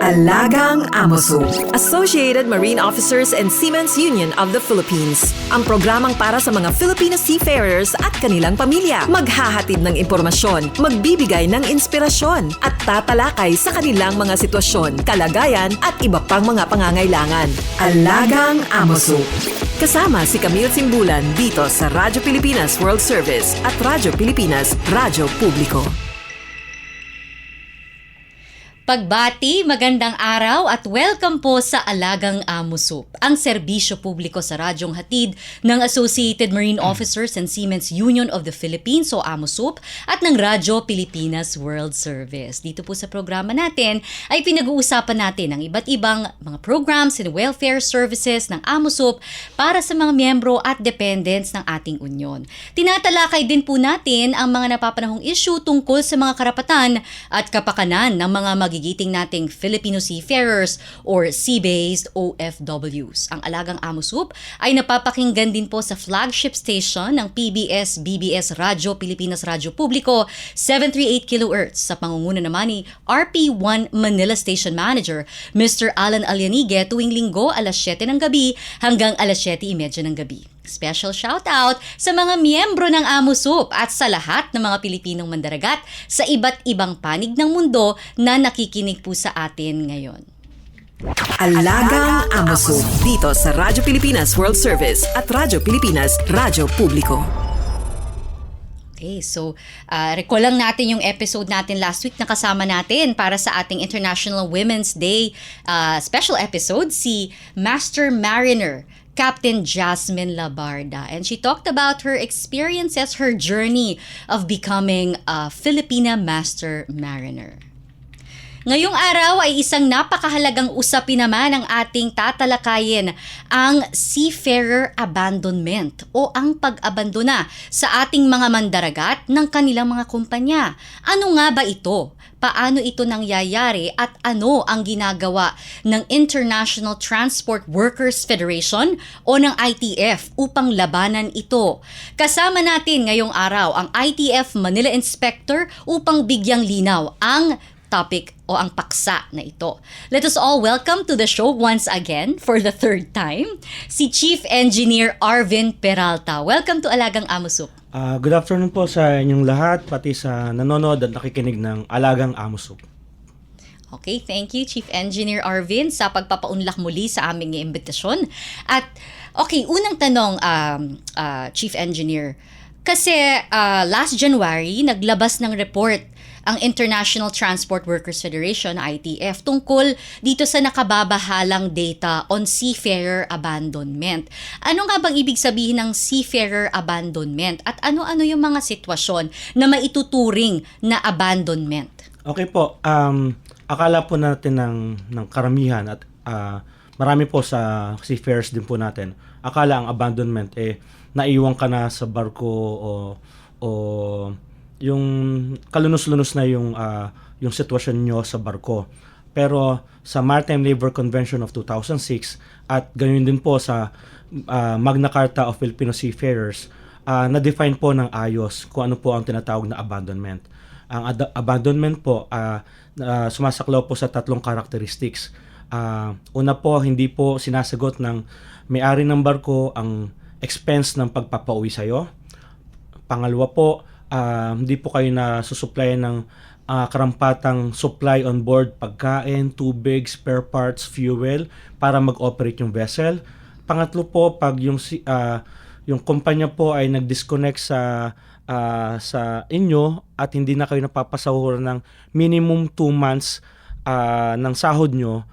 Alagang Amoso, Associated Marine Officers and Seamen's Union of the Philippines. Ang programang para sa mga Filipino seafarers at kanilang pamilya. Maghahatid ng impormasyon, magbibigay ng inspirasyon, at tatalakay sa kanilang mga sitwasyon, kalagayan at iba pang mga pangangailangan. Alagang Amoso. Kasama si Camille Simbulan dito sa Radyo Pilipinas World Service at Radyo Pilipinas Radyo Publiko. Pagbati, magandang araw at welcome po sa Alagang Amoso, ang serbisyo publiko sa radyong hatid ng Associated Marine Officers and Seamen's Union of the Philippines o AMOSUP at ng Radyo Pilipinas World Service. Dito po sa programa natin ay pinag-uusapan natin ang iba't ibang mga programs and welfare services ng AMOSUP para sa mga miyembro at dependents ng ating union. Tinatalakay din po natin ang mga napapanahong issue tungkol sa mga karapatan at kapakanan ng mga magigiting nating Filipino seafarers or sea-based OFWs. Ang Alagang Amosup ay napapakinggan din po sa flagship station ng PBS-BBS Radyo Pilipinas Radyo Publiko 738 kHz sa pangunguna naman ni RP1 Manila Station Manager Mr. Alan Alianigue tuwing linggo alas 7 ng gabi hanggang alas 7:30 ng gabi. Special shoutout sa mga miyembro ng AMOSUP at sa lahat ng mga Pilipinong mandaragat sa iba't ibang panig ng mundo na nakikinig po sa atin ngayon. Alagang Amoso dito sa Radyo Pilipinas World Service at Radyo Pilipinas Radyo Publiko. Okay, so recall lang natin yung episode natin last week na kasama natin para sa ating International Women's Day special episode, si Master Mariner Captain Jasmine Labarda, and she talked about her experiences, her journey of becoming a Filipina Master Mariner. Ngayong araw ay isang napakahalagang usapin naman ang ating tatalakayin, ang seafarer abandonment o ang pag-abandona sa ating mga mandaragat ng kanilang mga kumpanya. Ano nga ba ito? Paano ito nangyayari at ano ang ginagawa ng International Transport Workers Federation o ng ITF upang labanan ito? Kasama natin ngayong araw ang ITF Manila Inspector upang bigyang linaw ang topic o ang paksa na ito. Let us all welcome to the show once again for the third time, si Chief Engineer Arvin Peralta. Welcome to Alagang Amosup. Good afternoon po sa inyong lahat, pati sa nanonood at nakikinig ng Alagang Amosup. Okay, thank you Chief Engineer Arvin sa pagpapaunlak muli sa aming imbitasyon. At okay, unang tanong Chief Engineer, kasi last January naglabas ng report ang International Transport Workers Federation, ITF, tungkol dito sa nakababahalang data on seafarer abandonment. Ano nga bang ibig sabihin ng seafarer abandonment at ano-ano yung mga sitwasyon na maituturing na abandonment? Okay po, akala po natin ng karamihan at marami po sa seafarers din po natin, akala ang abandonment naiwan ka na sa barko o yung kalunos-lunos na yung sitwasyon nyo sa barko. Pero sa Maritime Labor Convention of 2006 at gayon din po sa Magna Carta of Filipino Seafarers, na-define po ng ayos kung ano po ang tinatawag na abandonment. Ang abandonment po sumasaklaw po sa tatlong characteristics. Una po, hindi po sinasagot ng may-ari ng barko ang expense ng pagpapauwi sa'yo. Pangalawa po, hindi po kayo na susuplayan ng karampatang supply on board, pagkain, tubig, spare parts, fuel para mag-operate yung vessel. Pangatlo po, pag yung kumpanya po ay nag-disconnect sa inyo at hindi na kayo napapasahuran ng minimum 2 months ng sahod nyo,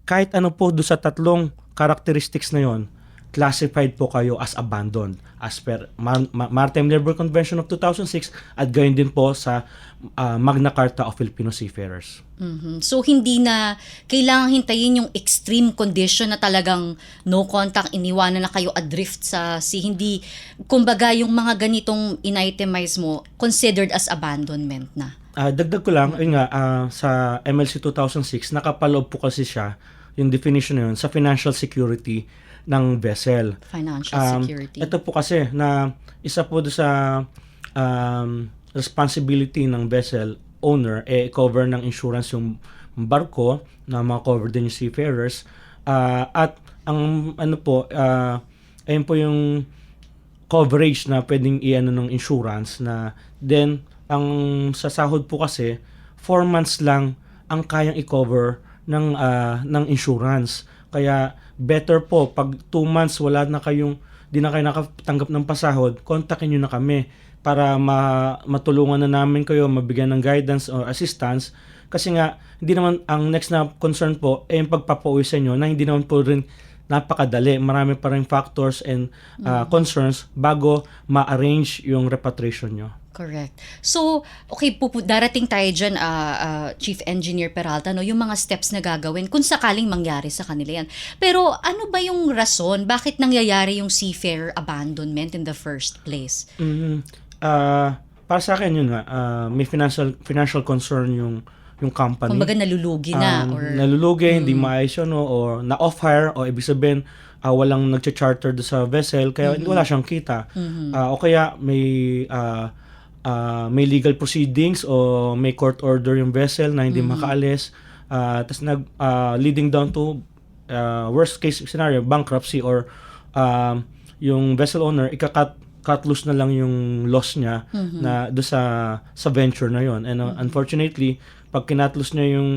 kahit ano po doon sa tatlong characteristics na yon, classified po kayo as abandoned as per Maritime Labor Convention of 2006 at gayon din po sa Magna Carta of Filipino Seafarers. Mm-hmm. So hindi na kailangang hintayin yung extreme condition na talagang no contact, iniwanan na kayo adrift sa sea. Hindi, kumbaga yung mga ganitong in-itemize mo considered as abandonment na. Dagdag ko lang, yun nga, sa MLC 2006 nakapaloob po kasi siya yung definition na yun sa financial security ng vessel. Financial security. Ito po kasi na isa po sa responsibility ng vessel owner, cover ng insurance yung barko na mga covered din yung seafarers. At ang ayun po yung coverage na pwedeng i-ano ng insurance na then ang sa sahod po kasi 4 months lang ang kayang i-cover ng insurance. Kaya better po pag 2 months di na kayo nakatanggap ng pasahod, kontakin niyo na kami para matulungan na namin kayo, mabigyan ng guidance or assistance. Kasi nga, hindi naman, ang next na concern po, yung pagpapauwi sa inyo, na hindi naman po rin napakadali. Marami pa rin factors and concerns bago ma-arrange yung repatriation nyo. Correct. So, okay, darating tayo dyan, Chief Engineer Peralta, no, yung mga steps na gagawin kung sakaling mangyari sa kanila yan. Pero ano ba yung rason? Bakit nangyayari yung seafarer abandonment in the first place? Para sa akin yun nga, may financial concern yung company. Kumbaga nalulugi na. Nalulugi, hindi maayos yun, or na-off-hire, o ibig sabihin, walang nag-charter sa vessel, kaya wala siyang kita. O kaya may legal proceedings o may court order yung vessel na hindi makaalis, tapos leading down to worst case scenario, bankruptcy, or yung vessel owner cut loose na lang yung loss niya na do sa venture na yon. And unfortunately, pag kinat-loose niya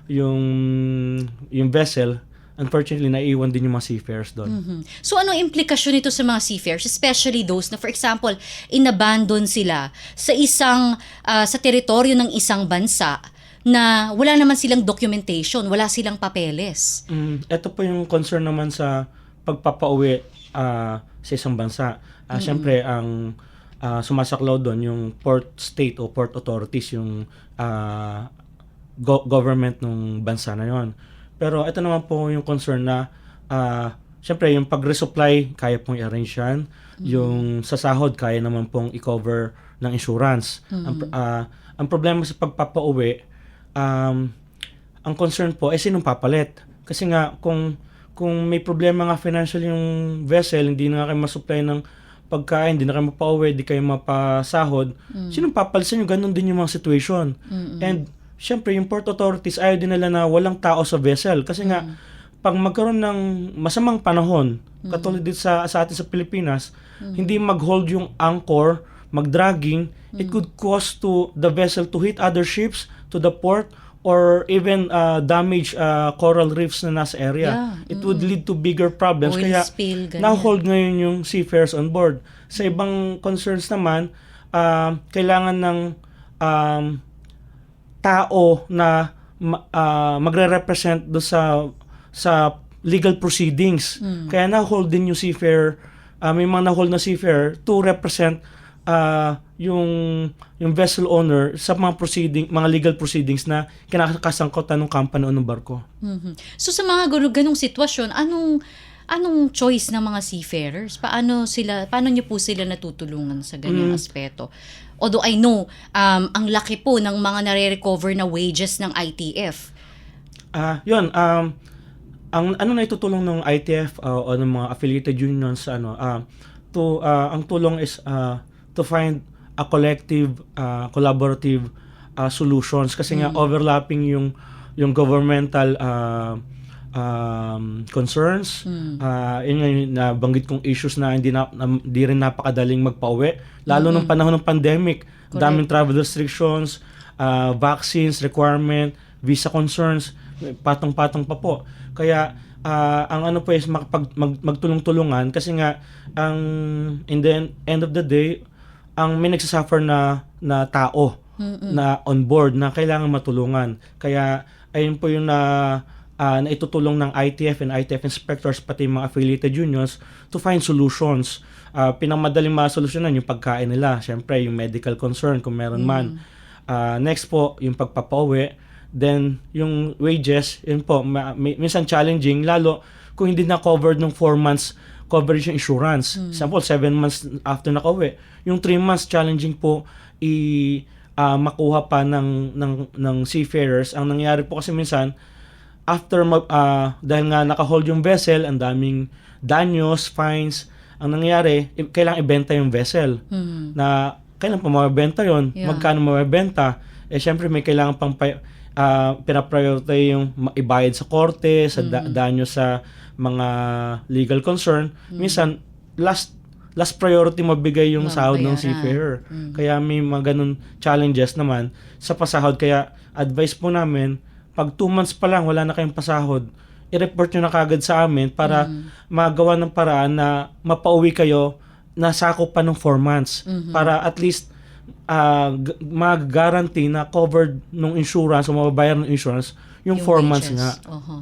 yung vessel, unfortunately, naiiwan din yung mga seafarers doon. So, ano implikasyon nito sa mga seafarers, especially those na, for example, inabandon sila sa teritoryo ng isang bansa na wala naman silang documentation, wala silang papeles? Ito po yung concern naman sa pagpapauwi sa isang bansa. Siyempre, ang sumasaklaw doon yung port state o port authorities, yung government ng bansa na yon. Pero ito naman po yung concern na siyempre yung pag-resupply kaya pong i-arrange yan. Yung sa sahod kaya naman pong i-cover ng insurance. Ang problema sa pagpapauwi, ang concern po ay sinong papalit. Kasi nga kung may problema nga financial yung vessel, hindi na kayo masupply ng pagkain, hindi na kayo mapauwi, hindi kayo mapasahod, sinong papalisan nyo? Ganun din yung mga situation. And syempre, yung port authorities, ayaw din nila na walang tao sa vessel. Kasi nga, pag magkaroon ng masamang panahon, katulad dito sa atin sa Pilipinas, hindi mag-hold yung anchor, mag-dragging, it could cause to the vessel to hit other ships to the port, or even damage coral reefs na nasa area. It would lead to bigger problems. Oil Kaya spill, ganyan. na-hold ngayon yung seafarers on board. Sa ibang concerns naman, kailangan ng tao na magre-represent do sa legal proceedings. Kaya na-hold din yung seafarer, may mga na-hold na seafarer to represent yung vessel owner sa mga legal proceedings na kinakasangkutan ng company o ng barko. So sa mga ganung sitwasyon, anong choice ng mga seafarers? Paano niyo po sila natutulungan sa ganyang aspeto? Although I know, ang laki po ng mga nare-recover na wages ng ITF. Ang naitutulong ng ITF o ng mga affiliated unions, ang tulong is to find a collective, collaborative solutions. Kasi nga overlapping yung governmental concerns. Yun nga yung nabanggit kong issues na hindi rin napakadaling magpauwi. Lalo nung panahon ng pandemic, daming travel restrictions, vaccines requirement, visa concerns, patong-patong pa po. Kaya ang po is magtulong-tulungan kasi nga in the end of the day, ang may nagsasuffer na tao na on board na kailangan matulungan. Kaya ayun po yung na itutulong ng ITF and ITF inspectors pati mga affiliated unions to find solutions. Pinamadaling masolusyonan yung pagkain nila, syempre yung medical concern kung meron man. Next po yung pagpapauwi, then yung wages, yun po minsan challenging lalo kung hindi na covered ng 4 months coverage yung insurance. Example, 7 months after nakauwi. Yung 3 months challenging po makuha pa ng seafarers. Ang nangyari po kasi minsan after dahil nga naka-hold yung vessel, ang daming danyos, fines, ang nangyayari, kailangan ibenta yung vessel. Na kailan pa mabebenta yon? Yeah. Magkano mabebenta? Syempre may kailangan pang pinapriority yung ibayad sa korte, sa danyo sa mga legal concern. Minsan, last priority mabigay yung sahod ng Mabayaran. seafarer. Kaya may mga ganun challenges naman sa pasahod. Kaya advice po namin, pag 2 months pa lang wala na kayong pasahod, i-report nyo na kagad sa amin para magawa ng paraan na mapauwi kayo na sakop pa ng 4 months. Para at least mag-guarantee na covered ng insurance o mababayar ng insurance yung 4 months wages. nga.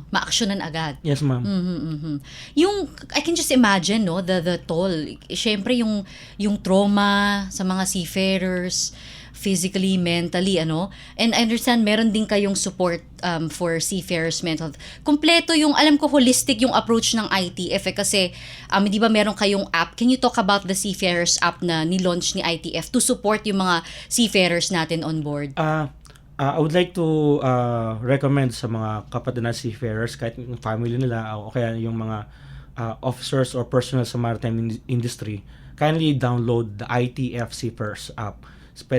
Ma-actionan agad. Yes, ma'am. Yung I can just imagine the toll. Syempre yung trauma sa mga seafarers, physically, mentally, And I understand meron din kayong support for seafarers mental health. Kumpleto yung, alam ko, holistic yung approach ng ITF kasi di ba meron kayong app? Can you talk about the Seafarers app na ni-launch ni ITF to support yung mga seafarers natin on board? I would like to recommend sa mga kapatid na seafarers, kahit yung family nila o kaya yung mga officers or personnel sa maritime industry, kindly download the ITF Seafarers app.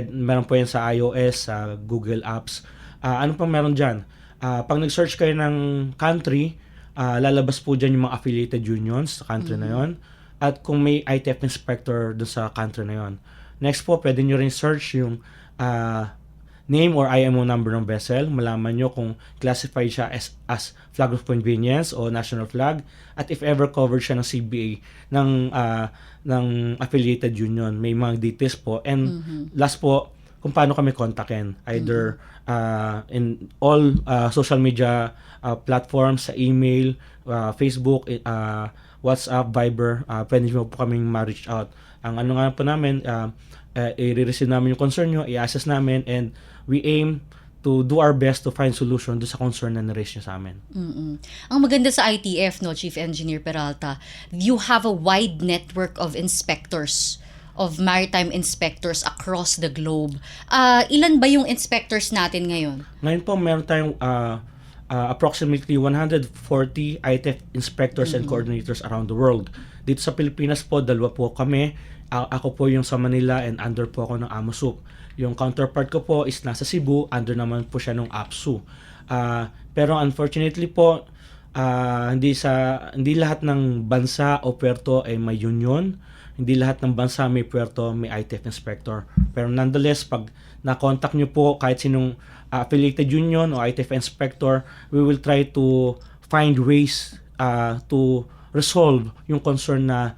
Meron po yan sa iOS, sa Google Apps. Ano pang meron dyan? Pag nag-search kayo ng country, lalabas po dyan yung mga affiliated unions sa country na yon. At kung may ITF inspector dun sa country na yon. Next po, pwede nyo rin search yung name or IMO number ng vessel. Malaman nyo kung classified siya as flag of convenience o national flag. At if ever covered siya ng CBA ng affiliated union. May mga details po. And last po, kung paano kami kontakin. Either in all social media platforms, sa email, Facebook, WhatsApp, Viber, pwede nyo po kaming ma-reach out. Ang ano nga po namin, i-receive namin yung concern nyo, i-assess namin, and we aim to do our best to find solution do sa concern na na-raise nyo sa amin. Ang maganda sa ITF, Chief Engineer Peralta, you have a wide network of inspectors, of maritime inspectors across the globe. Ilan ba yung inspectors natin ngayon? Ngayon po, meron tayong approximately 140 ITF inspectors and coordinators around the world. Dito sa Pilipinas po, 2 po kami. Ako po yung sa Manila and under po ako ng AMOSUP. Yung counterpart ko po is nasa Cebu, under naman po siya ng APSU. Pero unfortunately po, hindi lahat ng bansa o puerto ay may union. Hindi lahat ng bansa may puerto, may ITF inspector. Pero nonetheless, pag na-contact nyo po kahit sinong affiliated union o ITF inspector, we will try to find ways to resolve yung concern na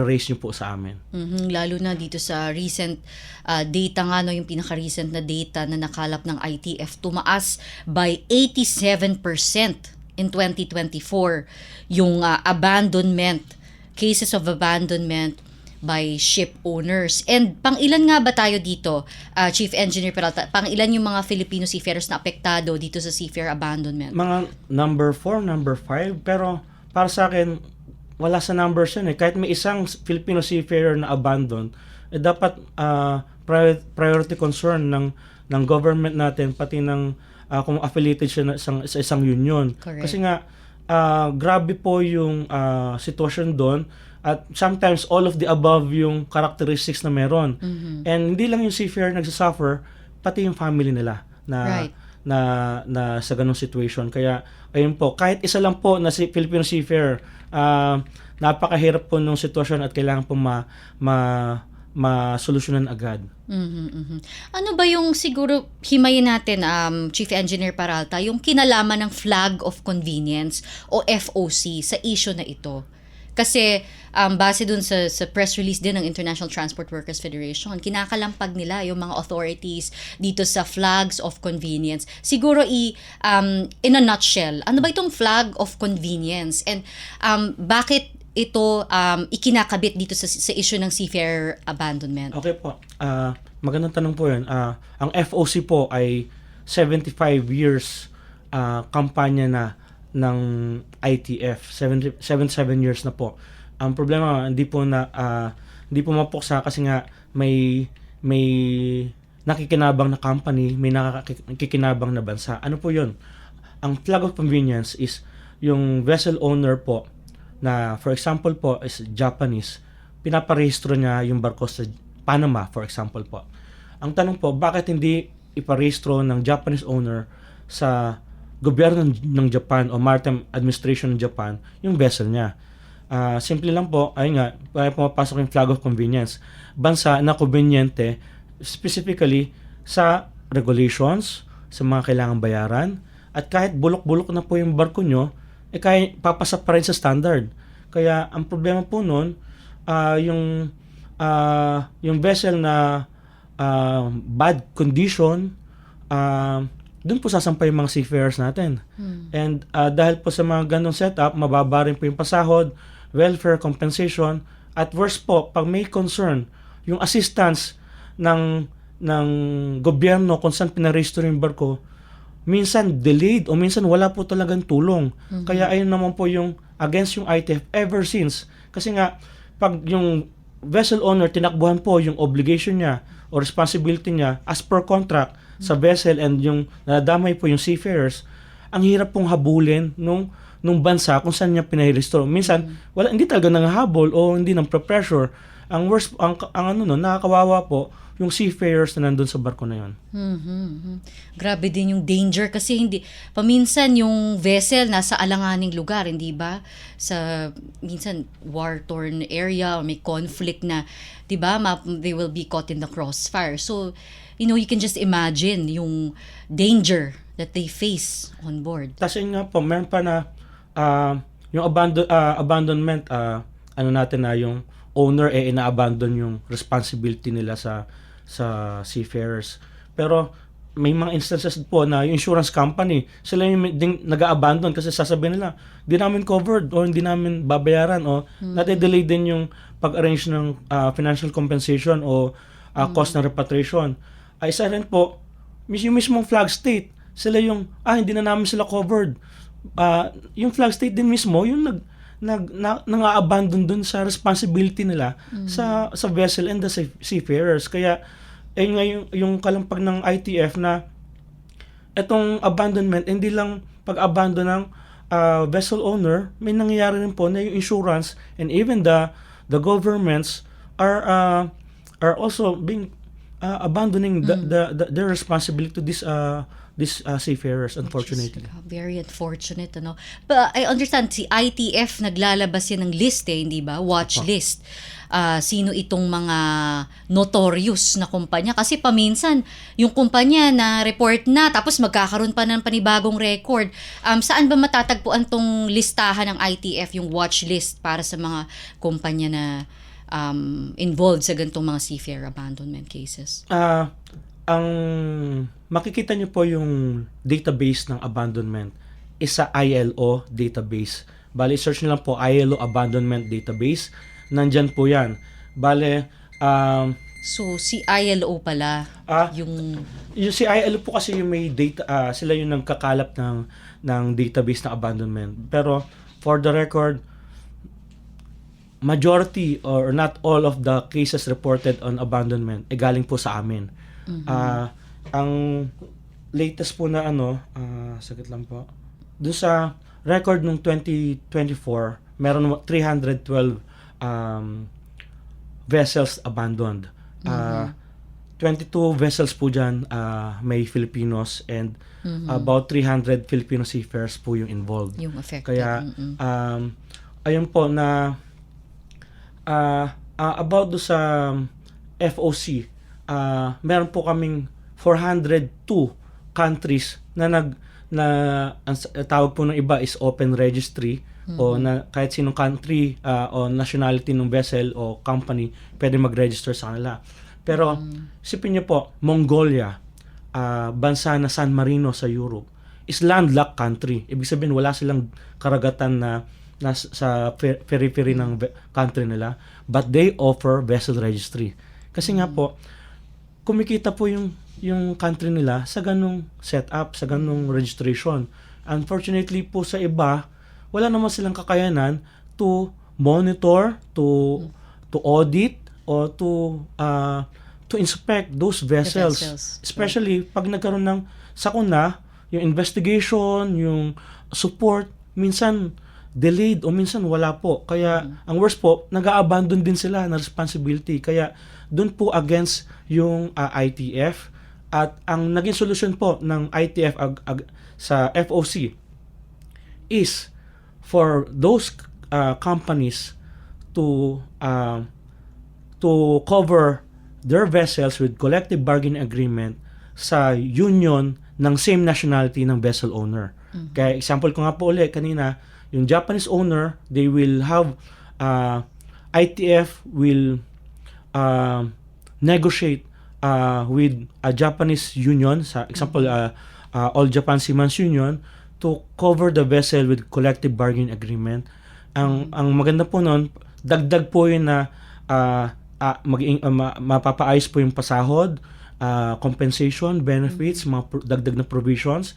raise nyo po sa amin. Lalo na dito sa recent data nga, yung pinaka-recent na data na nakalap ng ITF, tumaas by 87% in 2024 yung cases of abandonment by ship owners. And pang-ilan nga ba tayo dito, Chief Engineer Peralta? Pang-ilan yung mga Filipino seafarers na apektado dito sa seafarer abandonment? Mga number 4, number 5, pero para sa akin, wala sa numbers yun eh. Kahit may isang Filipino seafarer na abandon, dapat priority concern ng government natin, pati ng kung affiliated siya sa isang union. Correct. Kasi nga, grabe po yung sitwasyon doon. At sometimes, all of the above yung characteristics na meron. And hindi lang yung seafarer nagsasuffer, pati yung family nila Right. na sa ganung situation. Kaya, ayun po, kahit isa lang po na Filipino seafarer, napakahirap po nung sitwasyon at kailangan po masolusyonan agad. Ano ba yung siguro himayin natin, Chief Engineer Peralta, yung kinalaman ng flag of convenience o FOC sa issue na ito? Kasi base dun sa press release din ng International Transport Workers Federation, kinakalampag nila yung mga authorities dito sa flags of convenience. Siguro in a nutshell, ano ba itong flag of convenience? And bakit ito ikinakabit dito sa issue ng seafarer abandonment? Okay po. Magandang tanong po yun. Ang FOC po ay 75 years kampanya na ng ITF. 77 years na po. Ang problema, hindi po mapuksa kasi nga may nakikinabang na company, may nakikinabang na bansa. Ano po yun? Ang flag of convenience is yung vessel owner po na, for example po, is Japanese, pinaparehistro niya yung barko sa Panama, for example po. Ang tanong po, bakit hindi iparehistro ng Japanese owner sa gobyerno ng Japan o Maritime Administration ng Japan yung vessel niya. Simple lang po, ayun nga, para pumapasok yung flag of convenience. Bansa na conveniente specifically sa regulations, sa mga kailangang bayaran, at kahit bulok-bulok na po yung barko nyo, kaya papasa pa rin sa standard. Kaya ang problema po nun, yung vessel na bad condition, doon po sasampay yung mga seafarers natin. And dahil po sa mga ganong setup, mababa rin po yung pasahod, welfare compensation, at worst po, pag may concern, yung assistance ng gobyerno kung saan pinarehistro yung barko, minsan delayed o minsan wala po talagang tulong. Kaya ayun naman po yung against yung ITF ever since. Kasi nga, pag yung vessel owner tinakbuhan po yung obligation niya o responsibility niya as per contract sa vessel and yung nadamay po yung seafarers, ang hirap pong habulin nung bansa kung saan niya pinahirestro. Minsan, hindi talaga nangahabol o hindi nang pressure. Ang worst, ang nakakawawa po, yung seafarers na nandun sa barko na yun. Grabe din yung danger kasi paminsan yung vessel nasa alanganing lugar, hindi ba? Sa minsan war-torn area or may conflict na, di ba, they will be caught in the crossfire. So, you can just imagine yung danger that they face on board. Tapos yun nga po, meron pa na yung abandonment, natin na yung owner ina-abandon yung responsibility nila sa seafarers. Pero may mga instances po na yung insurance company, sila yung nag-abandon kasi sasabihin nila, di namin covered o hindi namin babayaran o nade-delay din yung pag-arrange ng financial compensation o cost ng repatriation. Isa rin po, yung mismong flag state, sila yung, hindi na namin sila covered. Yung flag state din mismo, yung nang-abandon dun sa responsibility nila sa vessel and the seafarers. Kaya, ayun nga yung kalampag ng ITF na etong abandonment, hindi lang pag-abandon ng vessel owner, may nangyayari rin po na yung insurance and even the governments are also being abandoning their responsibility to these seafarers, unfortunately. Very unfortunate, ano. But I understand, si ITF naglalabas yan ng list hindi ba? Watch list. Sino itong mga notorious na kumpanya. Kasi paminsan, yung kumpanya na report na, tapos magkakaroon pa ng panibagong record. Saan ba matatagpuan tong listahan ng ITF, yung watch list para sa mga kumpanya na involved sa ganitong mga seafarer abandonment cases? Ang makikita nyo po yung database ng abandonment is sa ILO database. Bale, search nyo lang po ILO abandonment database. Nandyan po yan. Bale, so si ILO pala yung si ILO po kasi yung may data, sila yung nagkakalap ng database ng abandonment. Pero for the record, majority or not all of the cases reported on abandonment galing po sa amin. Ang latest po na saglit lang po. Doon sa record nung 2024, meron 312 vessels abandoned. 22 vessels po dyan may Filipinos and about 300 Filipino seafarers po yung involved. Yung affected. Kaya ayun po na about do sa FOC, meron po kaming 402 countries na ang tawag po ng iba is open registry o na kahit sinong country o nationality ng vessel o company pwede mag-register sa kanila. Pero isipin niyo po, Mongolia, bansa na San Marino sa Europe, is landlocked country. Ibig sabihin wala silang karagatan na sa periphery ng country nila, but they offer vessel registry. Kasi nga po, kumikita po yung country nila sa ganung setup, sa ganung registration. Unfortunately po sa iba, wala naman silang kakayanan to monitor, to audit, or to inspect those vessels. Especially pag nagkaroon ng sakuna, yung investigation, yung support, minsan delayed o minsan wala po. Kaya ang worst po, nag-a-abandon din sila ng responsibility. Kaya doon po against yung ITF, At ang naging solusyon po ng ITF sa FOC is for those companies to cover their vessels with collective bargaining agreement sa union ng same nationality ng vessel owner. Kaya example ko nga po ulit kanina, yung Japanese owner, they will have ITF will negotiate with a Japanese union, sa example All Japan Seamen's Union, to cover the vessel with collective bargaining agreement. Ang maganda po noon, dagdag po yun na mapapaayos po yung pasahod, compensation, benefits, mga dagdag na provisions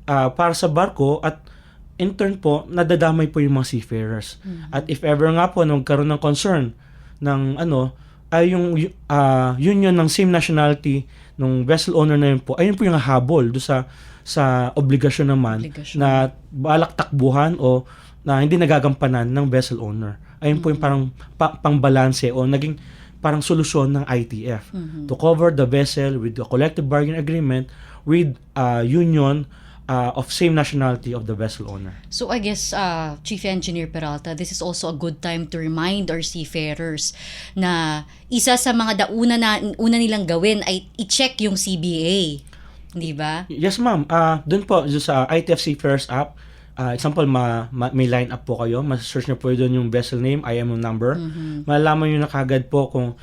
para sa barko, at in turn po, nadadamay po yung mga seafarers. At if ever nga po nagkaroon ng concern ng ay yung union ng same nationality ng vessel owner na yun po, ayun po yung habol do sa obligasyon naman na balak takbuhan o na hindi nagagampanan ng vessel owner. Ayun po yung parang pangbalanse o naging parang solusyon ng ITF to cover the vessel with the collective bargaining agreement with union of same nationality of the vessel owner. So I guess, Chief Engineer Peralta, this is also a good time to remind our seafarers na isa sa mga una nilang gawin ay i-check yung CBA. Di ba? Yes, ma'am. Doon po sa ITF Seafarers app, example, may line up po kayo. Mas-search nyo po doon yung vessel name, IMO number. Malalaman nyo na kagad po kung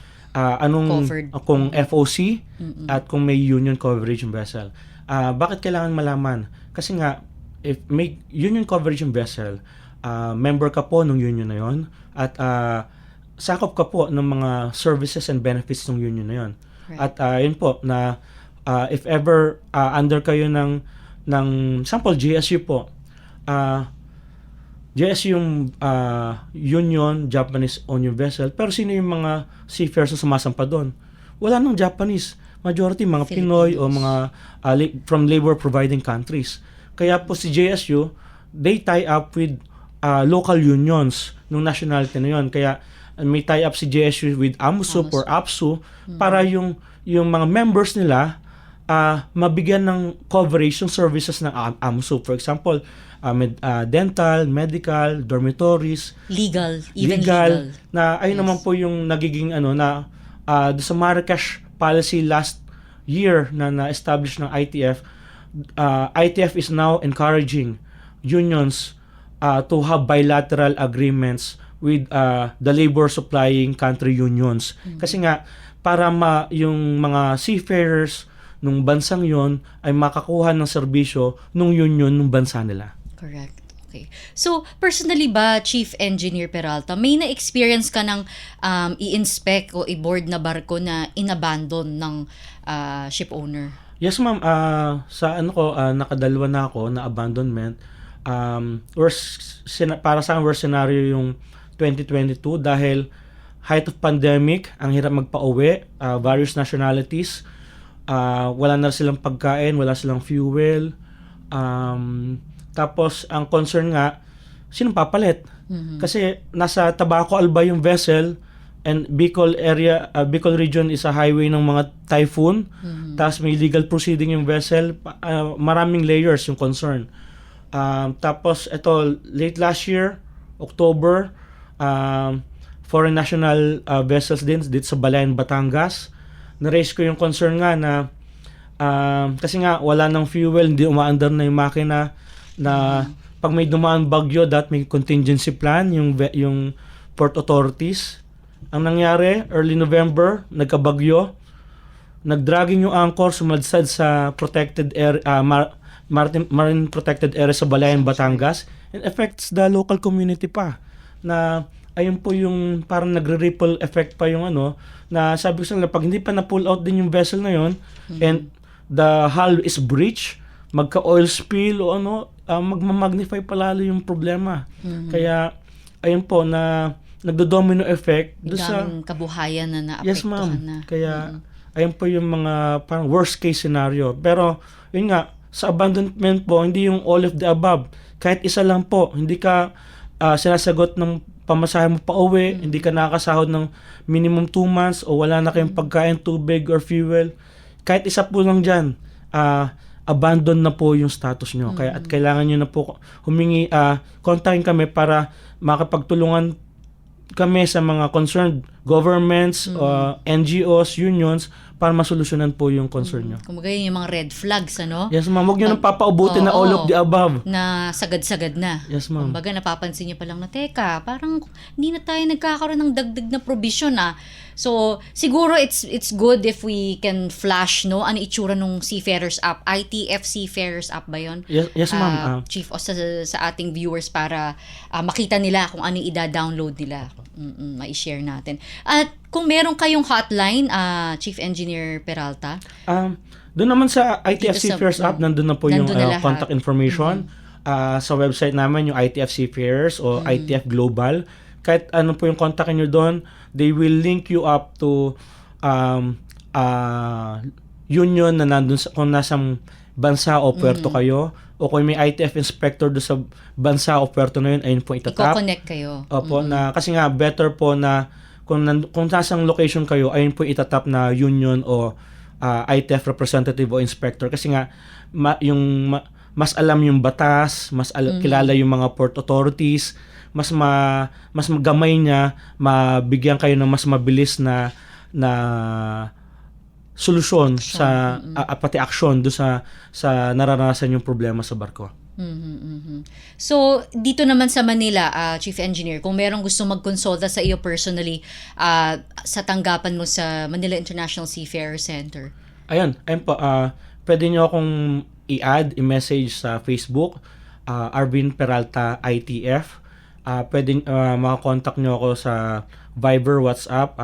kung FOC at kung may union coverage yung vessel. Bakit kailangan malaman? Kasi nga, if may union coverage yung vessel, member ka po ng union na yon, at sakop ka po ng mga services and benefits ng union na yon. Right. At yun po, na if ever under kayo ng sample GSU po, GSU yung union, Japanese owned yung vessel, pero sino yung mga seafarers na sumasampa doon? Wala nang Japanese. Majority mga Pinoy o mga from labor providing countries. Kaya po si JSU, they tie up with local unions ng nationality na yun. Kaya may tie up si JSU with AMUSUP or APSU para yung mga members nila mabigyan ng coverage ng services ng AMUSUP. For example, dental, medical, dormitories, legal. Na ayun naman po yung nagiging sa Marrakesh policy last year na na-establish ng ITF. ITF is now encouraging unions to have bilateral agreements with the labor supplying country unions. Kasi nga, para yung mga seafarers nung bansang yon ay makakuha ng serbisyo nung union nung bansa nila. Correct. Okay. So, personally ba, Chief Engineer Peralta, may na-experience ka ng i-inspect o i-board na barko na inabandon ng ship owner? Yes, ma'am. Sa nakadalawa na ako na abandonment. Para sa worst scenario yung 2022 dahil height of pandemic, ang hirap magpa-uwi, various nationalities, wala na silang pagkain, wala silang fuel, tapos, ang concern nga, sinong papalit? Kasi nasa Tabaco Alba yung vessel, and Bicol region is a highway ng mga typhoon. Tapos may legal proceeding yung vessel. Maraming layers yung concern. Tapos, ito, late last year, October, foreign national vessels din dito sa Balayan, Batangas. Na-raise ko yung concern nga na kasi nga, wala ng fuel, hindi umaandar na yung makina, na pag may dumaan bagyo, may contingency plan yung port authorities. Ang nangyari, early November, nagkabagyo, nagdragging yung anchor, sumalsad sa protected area, marine protected area sa Balayan, Batangas, and affects the local community pa. Na ayun po yung parang nagre-ripple effect pa yung na sabi ko sa nila, pag hindi pa na-pull out din yung vessel na yun, and the hull is breached, magka-oil spill o magmamagnify palalo yung problema. Kaya, ayun po, na nagdo-domino effect doon sa kabuhayan na naapektuhan. Yes, ma'am. Kaya, ayun po yung mga parang worst case scenario. Pero, yun nga, sa abandonment po, hindi yung all of the above. Kahit isa lang po, hindi ka sinasagot ng pamasahe mo pa uwi, hindi ka nakakasahod ng minimum 2 months o wala na kayong pagkain, tubig or fuel. kahit isa po lang dyan, abandon na po yung status nyo. Kaya at kailangan nyo na po humingi, kontakin kami para makapagtulungan kami sa mga concerned governments, NGOs, unions, para masolusyonan po yung concern nyo. Kumbaga yun yung mga red flags, ano? Yes, ma'am. Huwag nyo nang papaubutin na all of the above. Na sagad-sagad na. Yes, ma'am. Kumbaga napapansin niyo pa lang na, teka, parang hindi na tayo nagkakaroon ng dagdag na provision, ah. So, siguro it's good if we can flash, no? Ano itsura nung Seafarers app? ITF Seafarers app ba yun? Yes, ma'am. Chief, o sa ating viewers para makita nila kung ano yung ida-download nila. Ma-share natin. At kung meron kayong hotline, Chief Engineer Peralta? Doon naman sa ITF Dito sa- Seafarers app, nandun na po yung nandun na lahat. contact information. Sa website namin, yung ITF Seafarers o ITF Global. Kahit ano po yung contact nyo doon, they will link you up to union na nandun kung nasang bansa o puerto kayo. O kung may ITF inspector doon sa bansa o puerto na yun, ayun po itatap. Iko-connect kayo. Opo, kasi nga better po na kung nasang location kayo, ayun po itatap na union o ITF representative o inspector kasi nga mas alam yung batas, mas kilala yung mga port authorities, mas magamay niya, mabigyan kayo ng mas mabilis na solusyon sa pati aksyon do sa naranasan yung problema sa barko. So, dito naman sa Manila, Chief Engineer, kung merong gusto magkonsulta sa iyo personally sa tanggapan mo sa Manila International Seafarer Center. Ayun po, pwede nyo akong i-message sa Facebook, Arvin Peralta ITF. Pwede makakontakt nyo ako sa Viber, WhatsApp,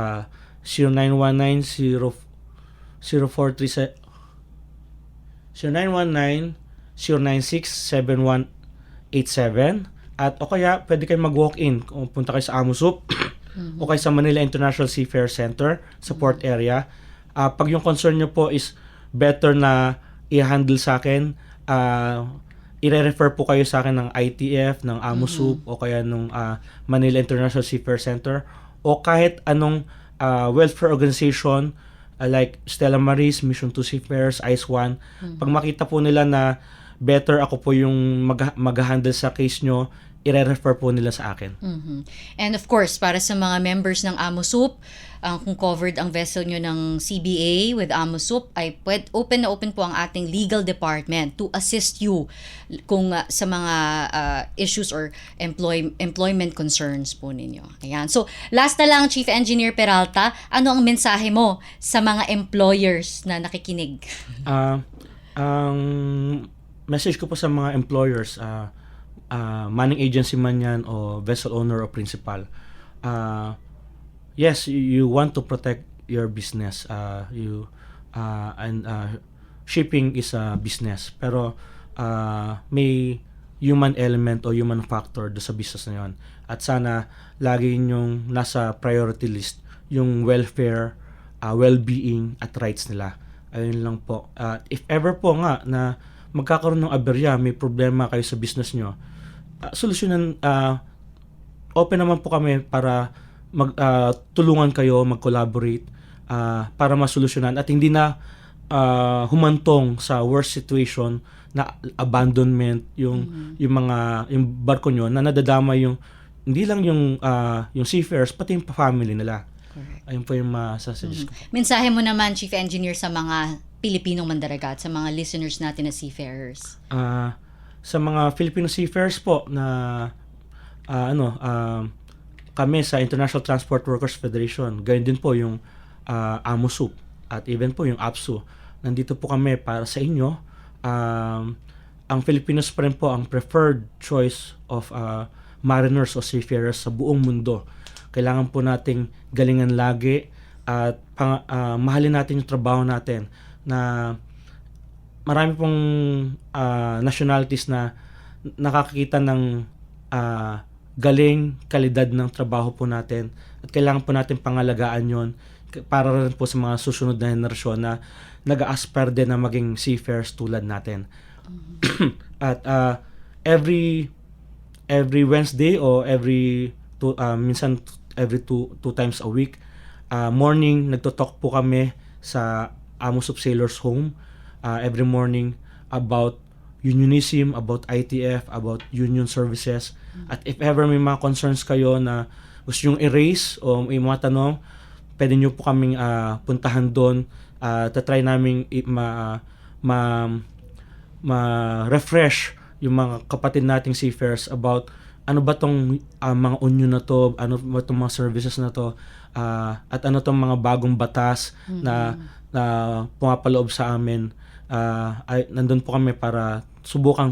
0919-043 0919-096-7187 at o kaya pwede kayo mag-walk-in kung punta kayo sa Amusup o kayo sa Manila International Seafarer Center sa port area. Pag yung concern nyo po is better na i-handle sa akin, i-refer po kayo sa akin ng ITF, ng Amusup o kaya ng Manila International Seafarer Center o kahit anong welfare organization like Stella Maris, Mission to Seafarers, ICE1. Pag makita po nila na better ako po yung mag-handle sa case nyo, i-refer po nila sa akin. And of course, para sa mga members ng Amusup, kung covered ang vessel nyo ng CBA with Amusup, ay open na open po ang ating legal department to assist you kung sa mga issues or employment concerns po ninyo. Ayan. So, last na lang, Chief Engineer Peralta, ano ang mensahe mo sa mga employers na nakikinig? Ang message ko po sa mga employers, manning agency man yan o vessel owner o principal, yes, you want to protect your business. Shipping is a business, pero may human element o human factor do sa business na yun. At sana lagi yung nasa priority list yung welfare, well-being at rights nila. Ayun lang po. If ever po nga na magkakaroon ng aberya, may problema kayo sa business nyo, solusyonan, open naman po kami para tulungan kayo, mag-collaborate para masolusyonan at hindi na humantong sa worst situation na abandonment yung barko nyo na nadadama yung hindi lang yung seafarers pati yung family nila. Correct. Ayun po yung masasuggest ko. Mensahe mo naman, Chief Engineer, sa mga Pilipinong mandaragat, sa mga listeners natin na seafarers. Sa mga Filipino seafarers po na kami sa International Transport Workers Federation, ganyan din po yung Amusup at even po yung APSU. Nandito po kami para sa inyo. Ang Filipinos pa rin po ang preferred choice of mariners o seafarers sa buong mundo. Kailangan po nating galingan lagi at mahalin natin yung trabaho natin na marami pong nationalities na nakakita ng galing, kalidad ng trabaho po natin at kailangan po natin pangalagaan yon para rin po sa mga susunod na henerasyon na nag-a-aspire din na maging seafarers tulad natin. At every Wednesday o minsan every two times a week, morning nagto-talk po kami sa Amos of Sailors Home every morning about unionism, about ITF, about union services. At if ever may mga concerns kayo na gusto nyong erase o may mga tanong, pwede nyo po kaming puntahan doon. Tatry namin ma-refresh yung mga kapatid nating seafarers about ano ba tong mga union na to, ano ba tong mga services na to, at ano tong mga bagong batas na pumapaloob sa amin. Nandun po kami para subukan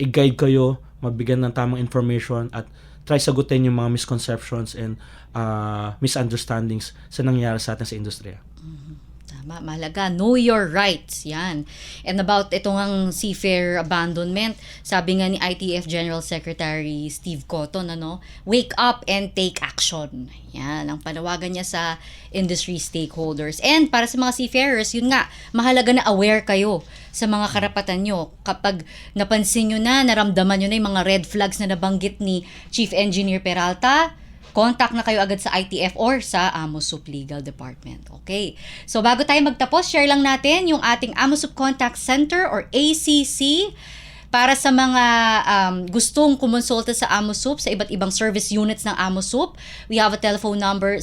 i-guide kayo, mabigyan ng tamang information at try sagutin yung mga misconceptions and misunderstandings sa nangyayari sa atin sa industriya. Tama, mahalaga. Know your rights. Yan. And about itong ang seafarer abandonment, sabi nga ni ITF General Secretary Steve Cotton, wake up and take action. Yan, ang panawagan niya sa industry stakeholders. And para sa mga seafarers, yun nga, mahalaga na aware kayo sa mga karapatan nyo. Kapag napansin nyo na, naramdaman nyo na yung mga red flags na nabanggit ni Chief Engineer Peralta, contact na kayo agad sa ITF or sa AMOSUP Legal Department. Okay. So bago tayo magtapos, share lang natin yung ating AMOSUP Contact Center or ACC para sa mga gustong kumonsulta sa AMOSUP, sa iba't ibang service units ng AMOSUP. We have a telephone number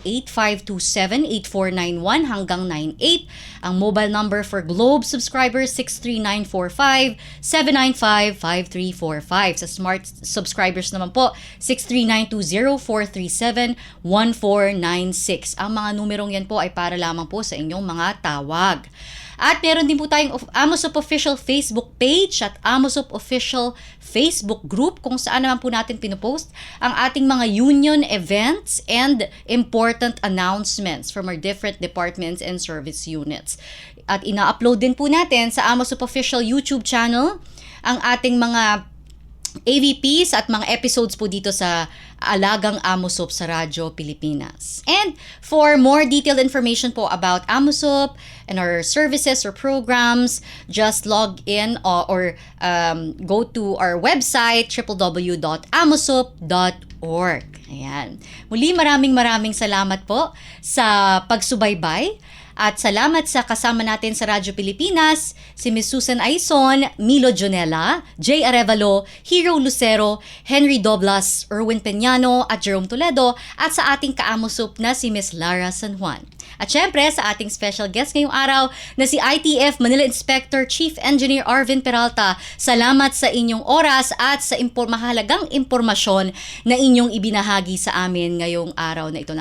632-8527-8491 hanggang 98. Ang mobile number for Globe subscribers 63945-795-5345. Sa Smart subscribers naman po 63920-437-1496. Ang mga numerong yan po ay para lamang po sa inyong mga tawag. At meron din po tayong AMOSUP Official Facebook page at AMOSUP Official Facebook group kung saan naman po natin pinupost ang ating mga union events and important announcements from our different departments and service units. At ina-upload din po natin sa AMOSUP Official YouTube channel ang ating mga AVPs at mga episodes po dito sa Alagang AMOSUP sa Radyo Pilipinas. And for more detailed information po about AMOSUP and our services or programs, just log in or go to our website www.amosup.org. Ayan. Muli maraming salamat po sa pagsubaybay. At salamat sa kasama natin sa Radyo Pilipinas, si Ms. Susan Aison, Milo Jonella, Jay Arevalo, Hero Lucero, Henry Doblas, Erwin Peñano at Jerome Toledo at sa ating ka-AMOSUP na si Ms. Lara San Juan. At syempre sa ating special guest ngayong araw na si ITF Manila Inspector Chief Engineer Arvin Peralta. Salamat sa inyong oras at sa mahalagang impormasyon na inyong ibinahagi sa amin ngayong araw na ito.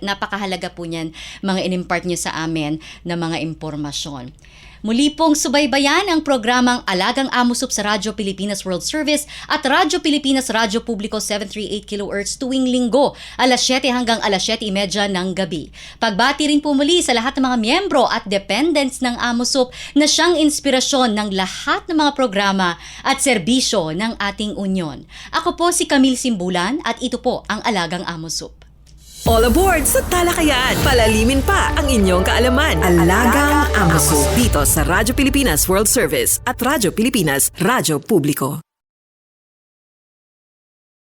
Napakahalaga po niyan mga inimpart niyo sa amin na mga impormasyon. Muli pong subaybayan ang programang Alagang AMOSUP sa Radyo Pilipinas World Service at Radyo Pilipinas Radyo Publiko 738 kHz tuwing linggo, alas 7 hanggang alas 7:30 ng gabi. Pagbati rin po muli sa lahat ng mga miyembro at dependents ng AMOSUP na siyang inspirasyon ng lahat ng mga programa at serbisyo ng ating unyon. Ako po si Camille Simbulan at ito po ang Alagang AMOSUP. All aboard sa talakayan. Palalimin pa ang inyong kaalaman. Alagang AMOSUP dito sa Radyo Pilipinas World Service at Radyo Pilipinas Radyo Publiko.